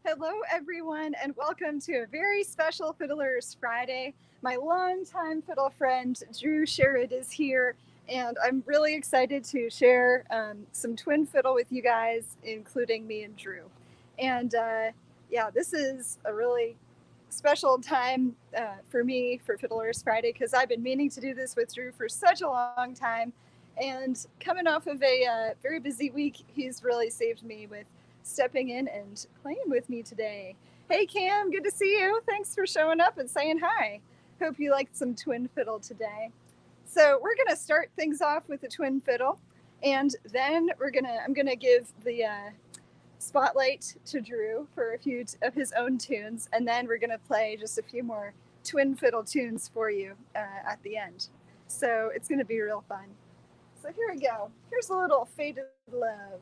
Hello, everyone, and welcome to a very special Fiddler's Friday. My longtime fiddle friend, Drew Sherrod, is here, and I'm really excited to share some twin fiddle with you guys, including me and Drew. And yeah, this is a really special time for me for Fiddler's Friday because I've been meaning to do this with Drew for such a long time. And coming off of a very busy week, he's really saved me with stepping in and playing with me today. Hey, Cam, good to see you. Thanks for showing up and saying hi. Hope you liked some twin fiddle today. So we're gonna start things off with the twin fiddle, and then I'm gonna give the spotlight to Drew for a few of his own tunes, and then we're gonna play just a few more twin fiddle tunes for you at the end. So it's gonna be real fun. So here we go. Here's a little Faded Love.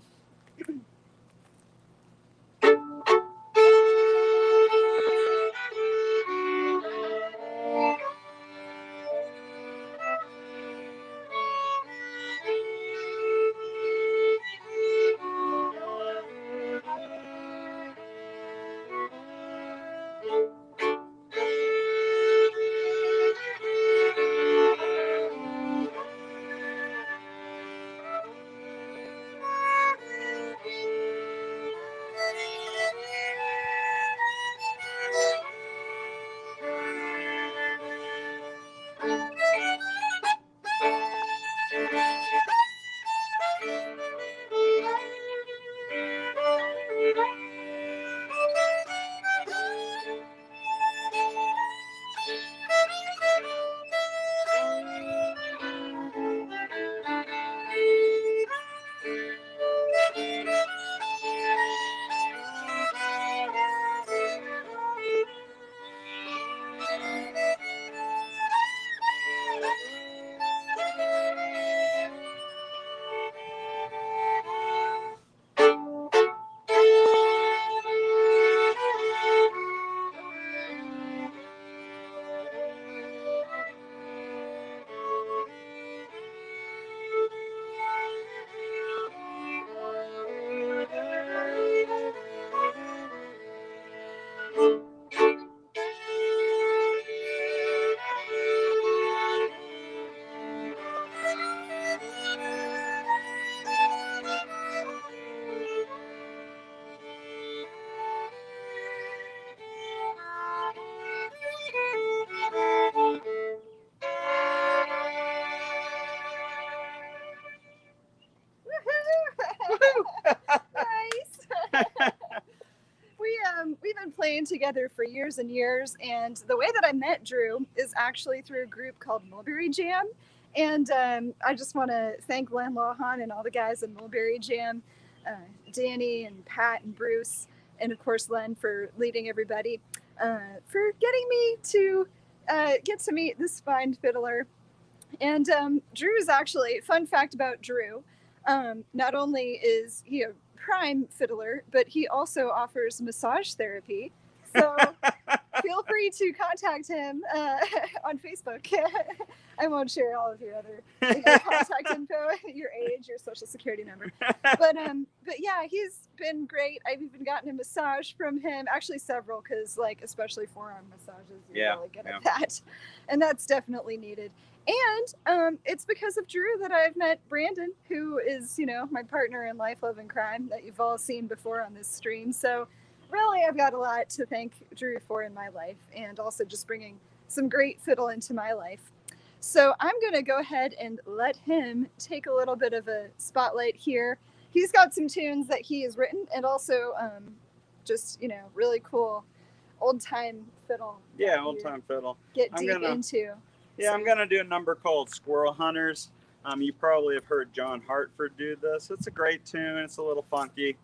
Nice. We've been playing together for years and years, and the way that I met Drew is actually through a group called Mulberry Jam. And I just want to thank Len Lawhon and all the guys in Mulberry Jam, uh, Danny and Pat and Bruce, and of course Len for leading everybody, for getting me to get to meet this fine fiddler. And Drew is actually, fun fact about Drew, not only is he a prime fiddler, but he also offers massage therapy. So feel free to contact him on Facebook. I won't share all of your other contact info, your age, your social security number. But yeah, he's been great. I've even gotten a massage from him, actually several, because like especially forearm massages, you're really good at that, and that's definitely needed. And it's because of Drew that I've met Brandon, who is, my partner in life, love, and crime that you've all seen before on this stream. So really, I've got a lot to thank Drew for in my life, and also just bringing some great fiddle into my life. So I'm going to go ahead and let him take a little bit of a spotlight here. He's got some tunes that he has written, and also just, really cool old-time fiddle. Yeah, old-time fiddle. Get deep into. Yeah, I'm going to do a number called Squirrel Hunters. You probably have heard John Hartford do this. It's a great tune. It's a little funky.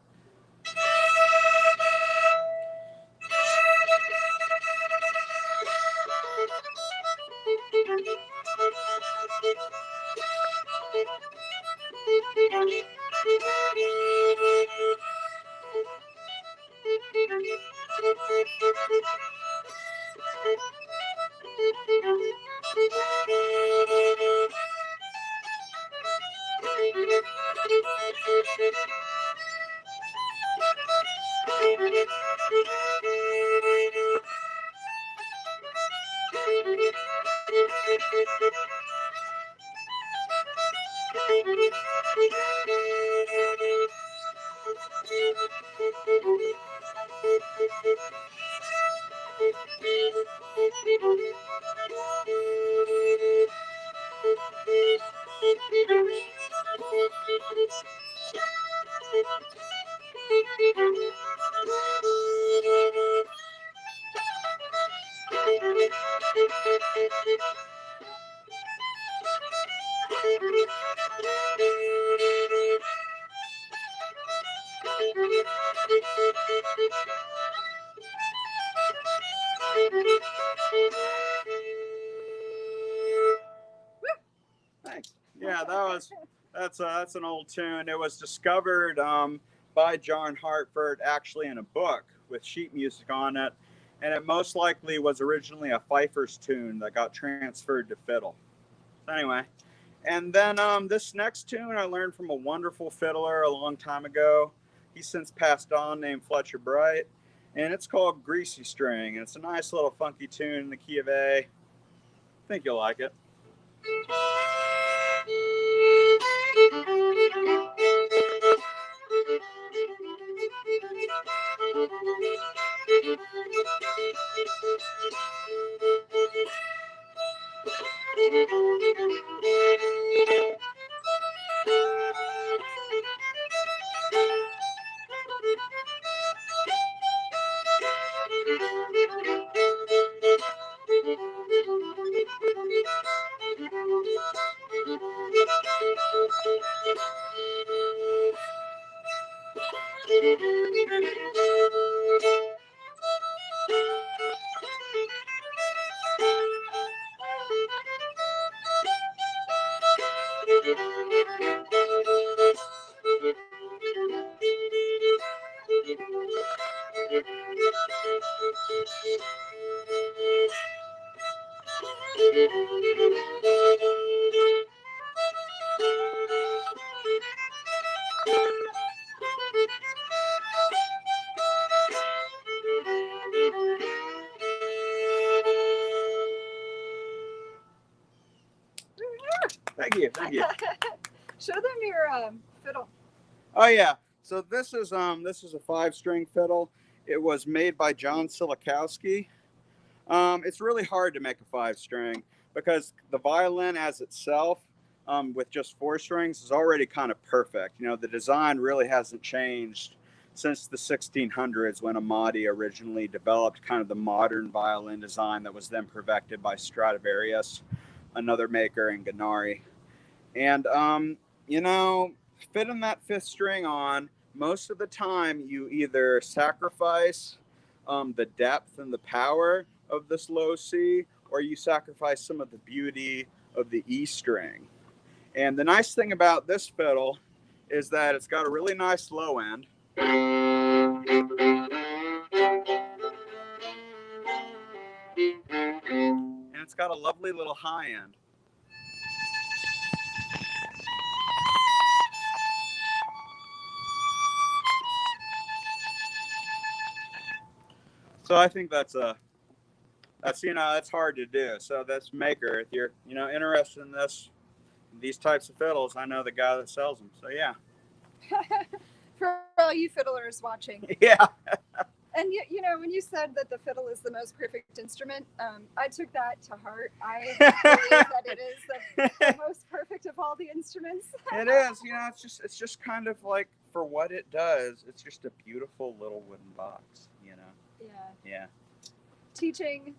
Thanks. Yeah, that's an old tune. It was discovered by John Hartford actually in a book with sheet music on it, and it most likely was originally a fifer's tune that got transferred to fiddle. So anyway, and then this next tune I learned from a wonderful fiddler a long time ago. He's since passed on, named Fletcher Bright, and it's called Greasy String. And it's a nice little funky tune in the key of A. I think you'll like it. Thank you, thank you. Show them your fiddle. Oh yeah. So this is a 5-string fiddle. It was made by John Silikowski. It's really hard to make a 5-string because the violin as itself, with just 4 strings, is already kind of perfect. You know, the design really hasn't changed since the 1600s when Amati originally developed kind of the modern violin design that was then perfected by Stradivarius, another maker, and Gennari. And you know, fitting that 5th string on, most of the time you either sacrifice the depth and the power of this low C, or you sacrifice some of the beauty of the E string. And the nice thing about this fiddle is that it's got a really nice low end. And it's got a lovely little high end. So I think that's hard to do. So this maker, if you're interested in these types of fiddles, I know the guy that sells them. So yeah. For all you fiddlers watching. Yeah. And you know, when you said that the fiddle is the most perfect instrument, I took that to heart. I believe that it is the most perfect of all the instruments. It is. You know, it's just kind of like, for what it does, it's just a beautiful little wooden box. You know. Yeah. Yeah. Teaching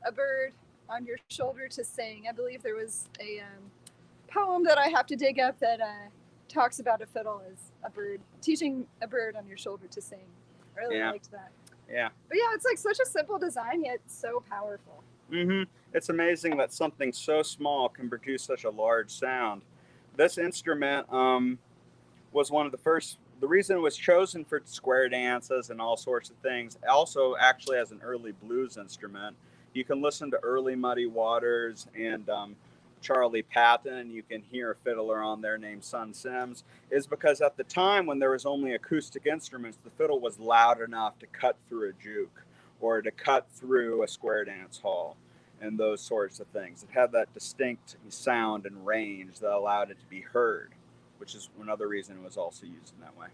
a bird on your shoulder to sing. I believe there was a poem that I have to dig up that talks about a fiddle as a bird. Teaching a bird on your shoulder to sing. I really liked that. Yeah. But yeah, it's like such a simple design, yet so powerful. Mm-hmm. It's amazing that something so small can produce such a large sound. This instrument was one of the first. The reason it was chosen for square dances and all sorts of things, also actually as an early blues instrument. You can listen to early Muddy Waters and Charlie Patton, and you can hear a fiddler on there named Son Sims, is because at the time when there was only acoustic instruments, the fiddle was loud enough to cut through a juke or to cut through a square dance hall and those sorts of things. It had that distinct sound and range that allowed it to be heard, which is another reason it was also used in that way.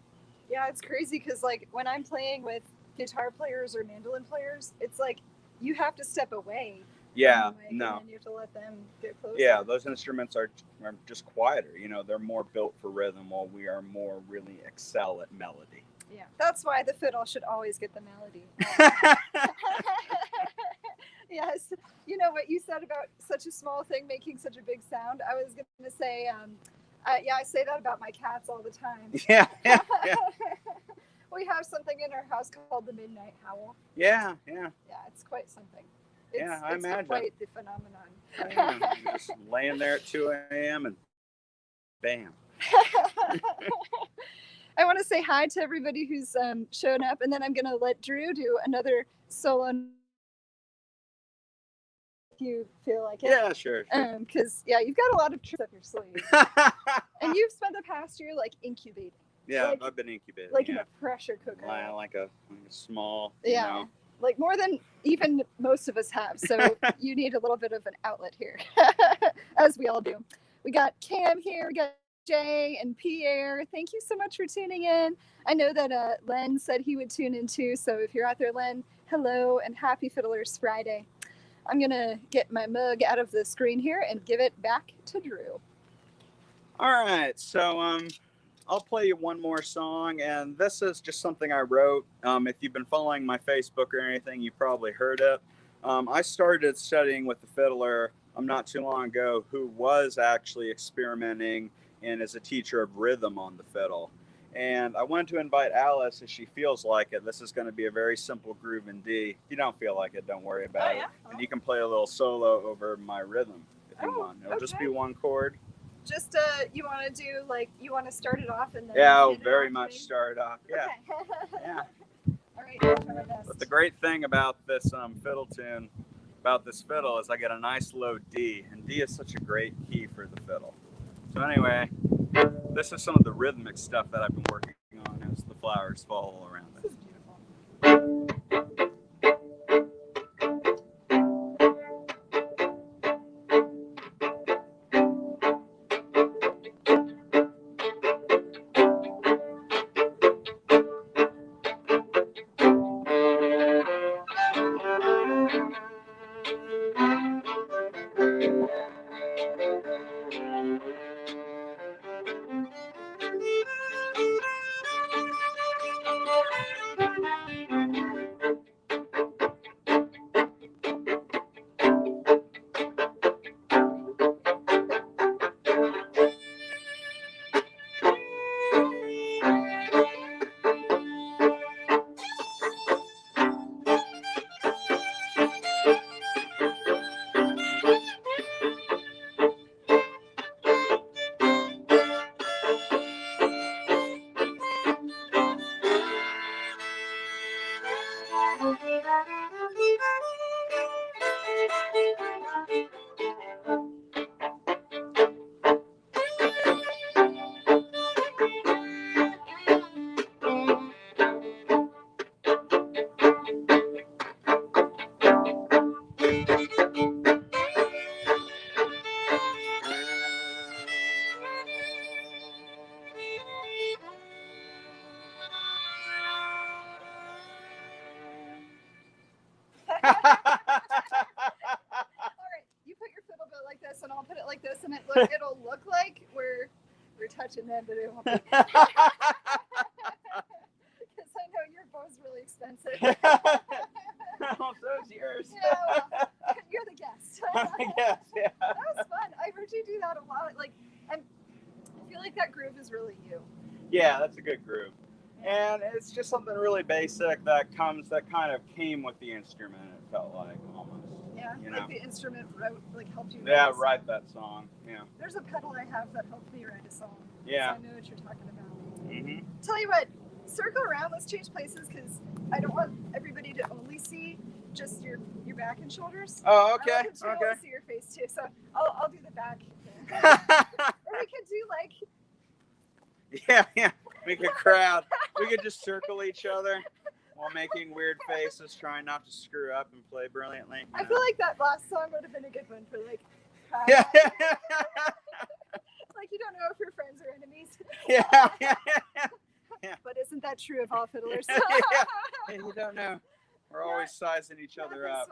Yeah, it's crazy because like when I'm playing with guitar players or mandolin players, it's like you have to step away. Yeah, no. And you have to let them get closer. Yeah, those instruments are just quieter. You know, they're more built for rhythm, while we are more really excel at melody. Yeah, that's why the fiddle should always get the melody. Yes, you know what you said about such a small thing making such a big sound. I was going to say, yeah, I say that about my cats all the time. Yeah. We have something in our house called the midnight howl. Yeah. Yeah, it's quite something. I imagine. It's quite the phenomenon. Yeah, just laying there at 2 a.m. and bam. I want to say hi to everybody who's shown up, and then I'm going to let Drew do another solo. If you feel like it. Yeah, sure. Because, yeah, you've got a lot of tricks up your sleeve. And you've spent the past year, like, incubating. Yeah, like, I've been incubating. Like in a pressure cooker. Like a small, yeah. You know. Like more than even most of us have. So you need a little bit of an outlet here, as we all do. We got Cam here, we got Jay and Pierre. Thank you so much for tuning in. I know that Len said he would tune in too. So if you're out there, Len, hello and happy Fiddlers Friday. I'm going to get my mug out of the screen here and give it back to Drew. All right. So I'll play you one more song, and this is just something I wrote. If you've been following my Facebook or anything, you probably heard it. I started studying with the fiddler not too long ago, who was actually experimenting and is a teacher of rhythm on the fiddle. And I wanted to invite Alice, if she feels like it. This is going to be a very simple groove in D. If you don't feel like it, don't worry about it. And you can play a little solo over my rhythm if you want. It'll just be one chord. Just you want to do you want to start it off and then I'll very much start off. Yeah. Okay. Yeah. All right, I'll try my best. But the great thing about this fiddle tune, about this fiddle, is I get a nice low D, and D is such a great key for the fiddle. So anyway, this is some of the rhythmic stuff that I've been working on as the flowers fall all around it. This is beautiful. All right, you put your fiddle bit like this, and I'll put it like this, and it'll look like we're touching them, but it won't be. Because I know your bow's really expensive. Oh, so's yours. Yeah, well, you're the guest. I'm the guest, yeah. That was fun. I heard you do that a lot. I feel like that groove is really you. Yeah, that's a good groove. And it's just something really basic that kind of came with the instrument, it felt like, almost. Yeah, you like know? the instrument helped you write that song, yeah. There's a pedal I have that helped me write a song. Yeah. So I know what you're talking about. Mm-hmm. Tell you what, circle around. Let's change places because I don't want everybody to only see just your back and shoulders. Oh, I okay. want them to Okay. see your face too. So I'll do the back. Or we could do like. Yeah. We could crowd. We could just circle each other while making weird faces, trying not to screw up and play brilliantly. I feel like that last song would have been a good one for like. Yeah. Like you don't know if you're friends or enemies. Yeah. But isn't that true of all fiddlers? Yeah, you don't know. We're always sizing each other up.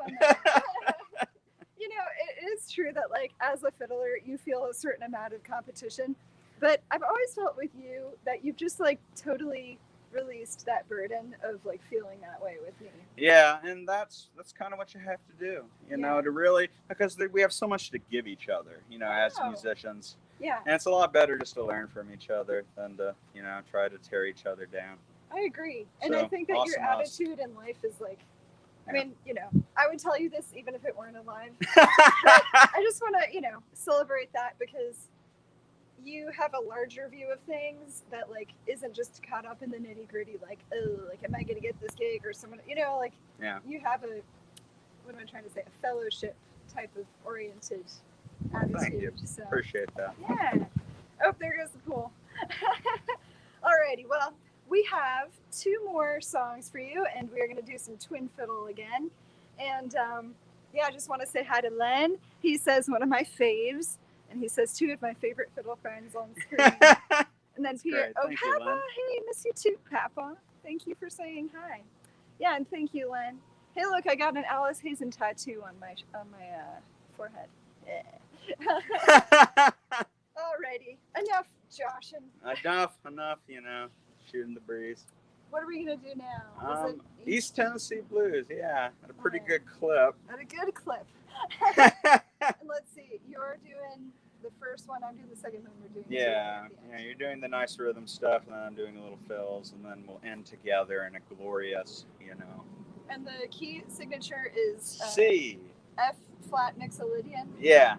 You know, it is true that like as a fiddler, you feel a certain amount of competition. But I've always felt with you that you've just like totally released that burden of like feeling that way with me. Yeah, and that's kind of what you have to do, you know, to really, because we have so much to give each other, you know, as musicians. Yeah. And it's a lot better just to learn from each other than to, you know, try to tear each other down. I agree. And So, I think that your attitude in life is like, I mean, you know, I would tell you this even if it weren't alive. I just want to, you know, celebrate that because you have a larger view of things that like isn't just caught up in the nitty gritty. Like, oh, like am I going to get this gig or someone? You know, like you have a what am I trying to say? A fellowship type of oriented attitude. Thank you. So, Appreciate that. Yeah. Oh, there goes the pool. Alrighty. Well, we have 2 more songs for you, and we're going to do some twin fiddle again. And yeah, I just want to say hi to Len. He says one of my faves. And he says 2 of my favorite fiddle friends on screen. And then Peter, great. Thank you, Papa, Len. hey, miss you too, Papa. Thank you for saying hi. Yeah, and thank you, Len. Hey, look, I got an Alice Hazen tattoo on my forehead. Yeah. Alrighty, enough joshing. Enough, you know, shooting the breeze. What are we gonna do now? Is it East Tennessee Blues, yeah, at a pretty good clip. At a good clip. And let's see, you're doing the first one, I'm doing the second one, we're doing Yeah, you're doing the nice rhythm stuff, and then I'm doing the little fills, and then we'll end together in a glorious, you know. And the key signature is C. F flat mixolydian. Yeah.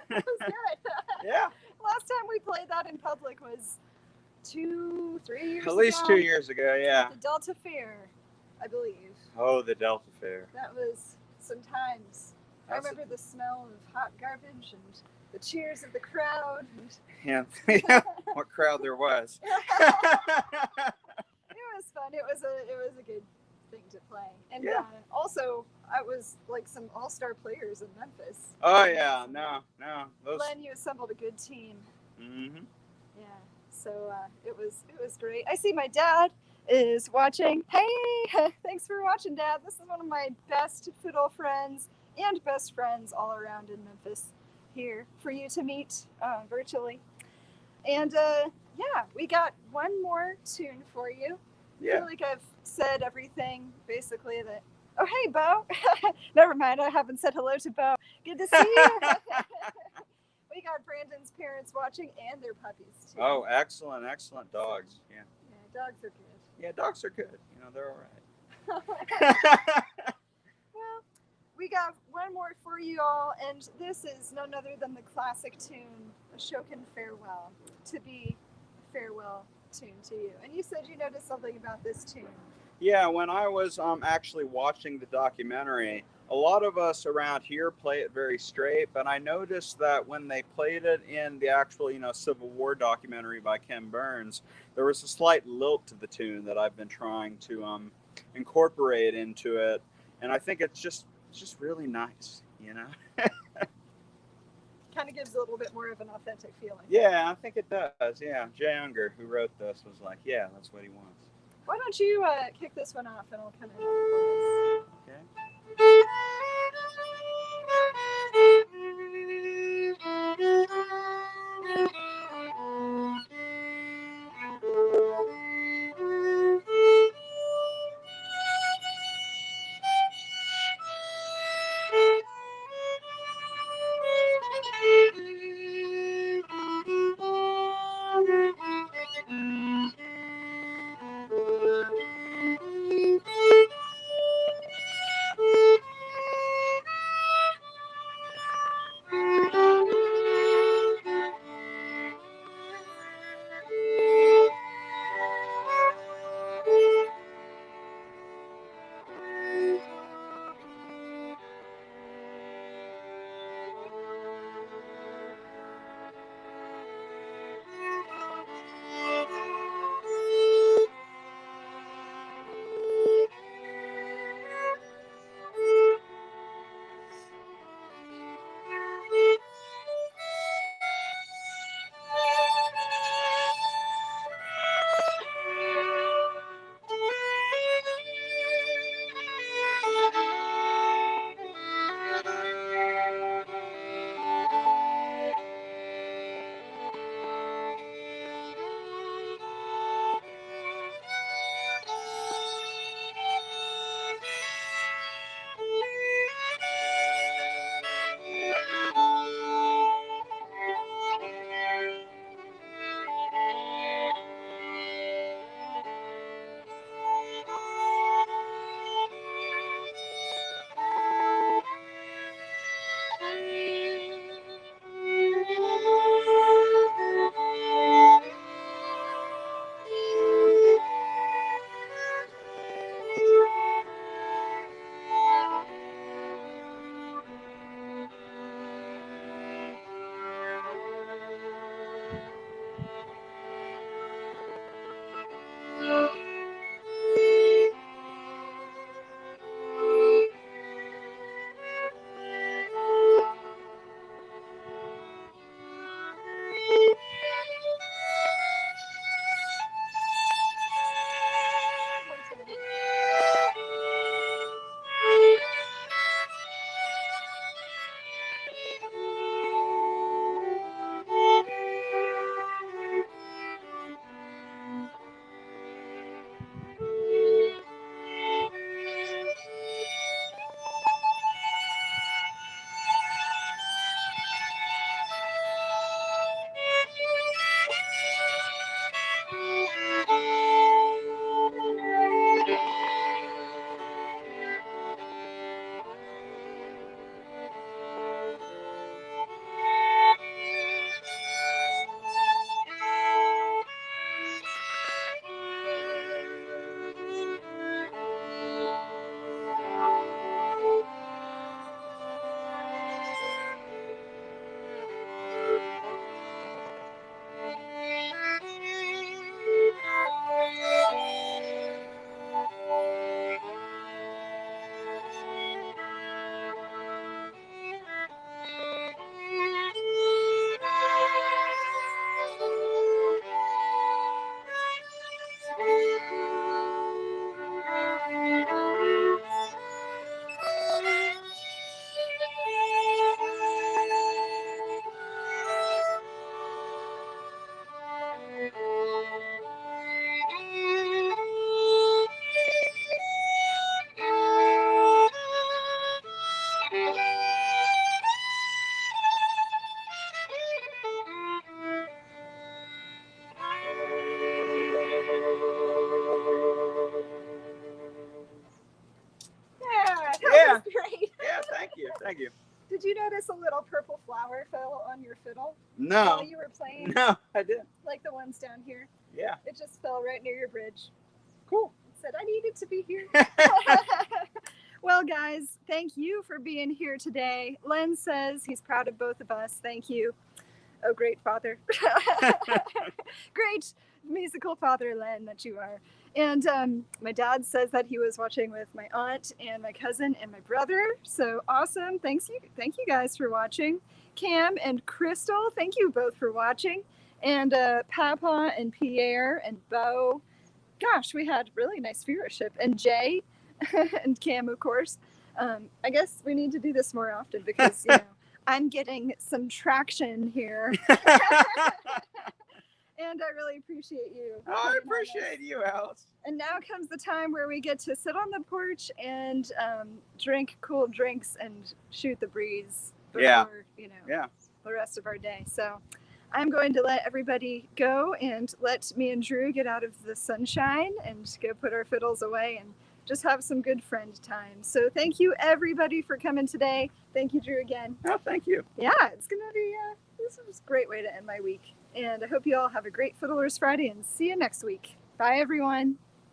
That was good. Yeah. Last time we played that in public was 2-3 years ago. At least 2 years ago, yeah. The Delta Fair, I believe. Oh, the Delta Fair. That was some times. I remember the smell of hot garbage and the cheers of the crowd. Yeah, what crowd there was. It was fun. It was a good thing to play. And also, I was like some all-star players in Memphis. Oh yeah, no. Those... Len, you assembled a good team. Mm-hmm. Yeah. So it was great. I see my dad is watching. Hey, thanks for watching, Dad. This is one of my best fiddle friends. and best friends all around in Memphis here for you to meet virtually. And yeah, we got one more tune for you. I Yeah. feel like I've said everything basically that. Oh, hey, Bo. Never mind. I haven't said hello to Bo. Good to see you. We got Brandon's parents watching and their puppies, too. Oh, excellent, excellent dogs. Yeah. Yeah, dogs are good. Yeah, dogs are good. They're all Well, right. we got one more for you all, and this is none other than the classic tune, Ashokan Farewell, to be a farewell tune to you. And you said you noticed something about this tune. Yeah, when I was actually watching the documentary, a lot of us around here play it very straight, but I noticed that when they played it in the actual, Civil War documentary by Ken Burns, there was a slight lilt to the tune that I've been trying to incorporate into it, and I think it's just really nice. Kind of gives a little bit more of an authentic feeling. Yeah, I think it does. Yeah, Jay Unger, who wrote this, was like, yeah, that's what he wants. Why don't you kick this one off, and I'll kind of. Okay. Thank you. Did you notice a little purple flower fell on your fiddle No. while you were playing? No, I didn't. Like the ones down here? Yeah. It just fell right near your bridge. Cool. It said, I needed to be here. Well, guys, thank you for being here today. Len says he's proud of both of us. Thank you. Oh, great father. Great musical father, Len, that you are. And my dad says that he was watching with my aunt and my cousin and my brother. So awesome. Thank you guys for watching. Cam and Crystal, thank you both for watching. And Papa and Pierre and Bo. Gosh, we had really nice viewership. And Jay and Cam, of course. I guess we need to do this more often because, I'm getting some traction here. And I really appreciate you. Oh, I appreciate you, Alice. And now comes the time where we get to sit on the porch and drink cool drinks and shoot the breeze before, the rest of our day. So I'm going to let everybody go and let me and Drew get out of the sunshine and go put our fiddles away and just have some good friend time. So thank you, everybody, for coming today. Thank you, Drew, again. Oh, thank you. Yeah, it's going to be, this was a great way to end my week. And I hope you all have a great Fiddler's Friday and see you next week. Bye, everyone.